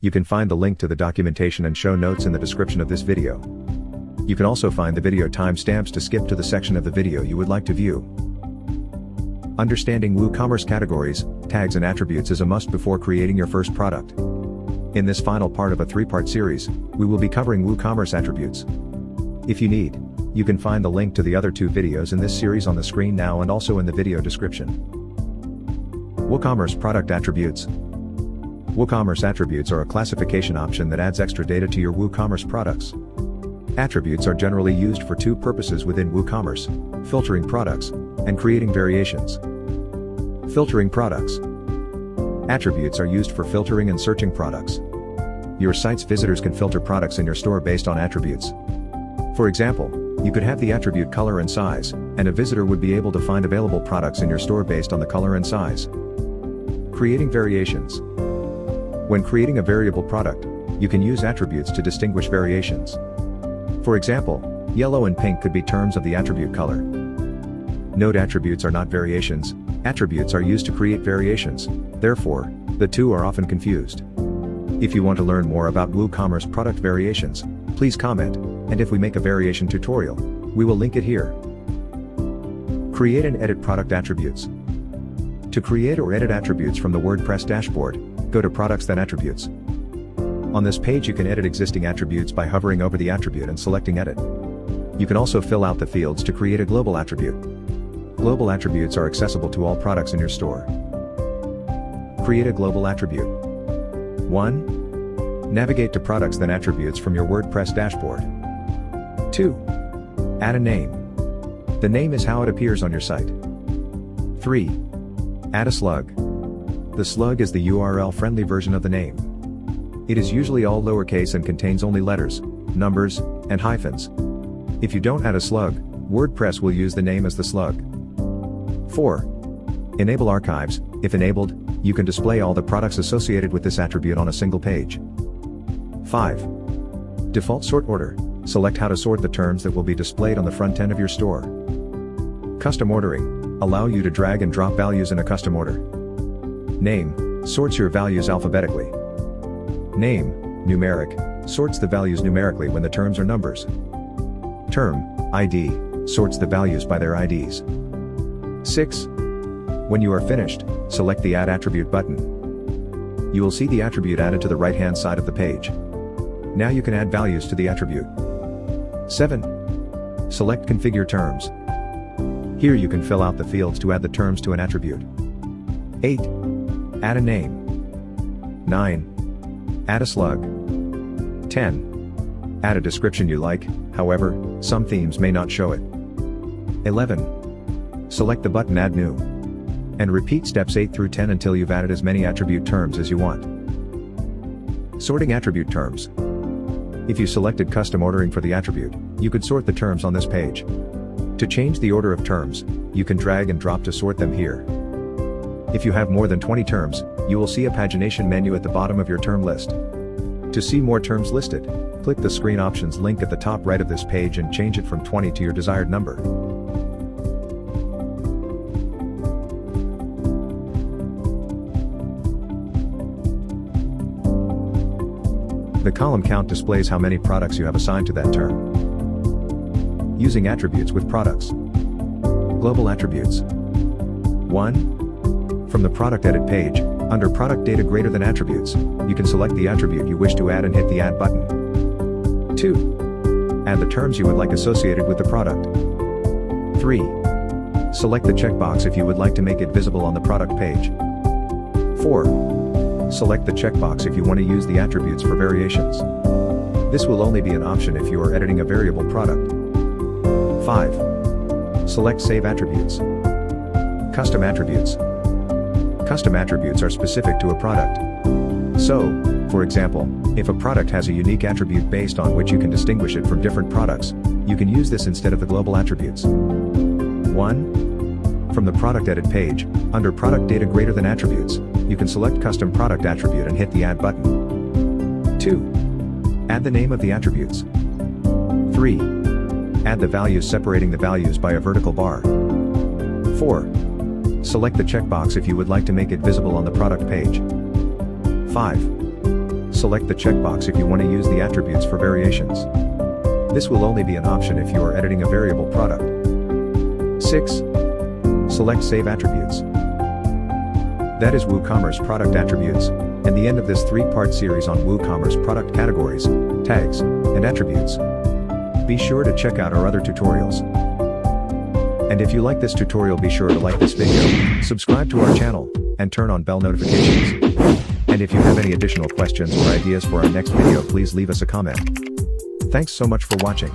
You can find the link to the documentation and show notes in the description of this video. You can also find the video timestamps to skip to the section of the video you would like to view. Understanding WooCommerce categories, tags and attributes is a must before creating your first product. In this final part of a 3-part series, we will be covering WooCommerce attributes. If you need, you can find the link to the other 2 videos in this series on the screen now and also in the video description. WooCommerce Product Attributes. WooCommerce attributes are a classification option that adds extra data to your WooCommerce products. Attributes are generally used for 2 purposes within WooCommerce: filtering products and creating variations. Filtering products. Attributes are used for filtering and searching products. Your site's visitors can filter products in your store based on attributes. For example, you could have the attribute color and size, and a visitor would be able to find available products in your store based on the color and size. Creating variations. When creating a variable product, you can use attributes to distinguish variations. For example, yellow and pink could be terms of the attribute color. Note attributes are not variations, attributes are used to create variations, therefore, the two are often confused. If you want to learn more about WooCommerce product variations, please comment, and if we make a variation tutorial, we will link it here. Create and edit product attributes. To create or edit attributes from the WordPress dashboard, go to Products then Attributes. On this page you can edit existing attributes by hovering over the attribute and selecting Edit. You can also fill out the fields to create a global attribute. Global attributes are accessible to all products in your store. Create a global attribute. 1. Navigate to Products then Attributes from your WordPress dashboard. 2. Add a name. The name is how it appears on your site. 3. Add a slug. The slug is the URL-friendly version of the name. It is usually all lowercase and contains only letters, numbers, and hyphens. If you don't add a slug, WordPress will use the name as the slug. 4. Enable archives. If enabled, you can display all the products associated with this attribute on a single page. 5. Default sort order. Select how to sort the terms that will be displayed on the front end of your store. Custom ordering. Allow you to drag and drop values in a custom order. Name. Sorts your values alphabetically. Name, numeric, sorts the values numerically when the terms are numbers. Term, ID, sorts the values by their IDs. 6. When you are finished, select the Add Attribute button. You will see the attribute added to the right-hand side of the page. Now you can add values to the attribute. 7. Select Configure Terms. Here you can fill out the fields to add the terms to an attribute. 8. Add a name. 9. Add a slug. 10. Add a description you like, however, some themes may not show it. 11. Select the button Add New. And repeat steps 8 through 10 until you've added as many attribute terms as you want. Sorting attribute terms. If you selected custom ordering for the attribute, you could sort the terms on this page. To change the order of terms, you can drag and drop to sort them here. If you have more than 20 terms, you will see a pagination menu at the bottom of your term list. To see more terms listed, click the Screen Options link at the top right of this page and change it from 20 to your desired number. The column count displays how many products you have assigned to that term. Using attributes with products. Global attributes. 1. From the Product Edit page, under Product Data Greater Than Attributes, you can select the attribute you wish to add and hit the Add button. 2. Add the terms you would like associated with the product. 3. Select the checkbox if you would like to make it visible on the product page. 4. Select the checkbox if you want to use the attributes for variations. This will only be an option if you are editing a variable product. 5. Select Save Attributes. Custom attributes. Custom attributes are specific to a product. So, for example, if a product has a unique attribute based on which you can distinguish it from different products, you can use this instead of the global attributes. 1. From the Product Edit page, under Product Data Greater Than Attributes, you can select Custom Product Attribute and hit the Add button. 2. Add the name of the attributes. 3. Add the values separating the values by a vertical bar. 4. Select the checkbox if you would like to make it visible on the product page. 5. Select the checkbox if you want to use the attributes for variations. This will only be an option if you are editing a variable product. 6. Select Save Attributes. That is WooCommerce Product Attributes, and the end of this 3-part series on WooCommerce Product Categories, Tags, and Attributes. Be sure to check out our other tutorials. And if you like this tutorial, be sure to like this video, subscribe to our channel, and turn on bell notifications. And if you have any additional questions or ideas for our next video, please leave us a comment. Thanks so much for watching.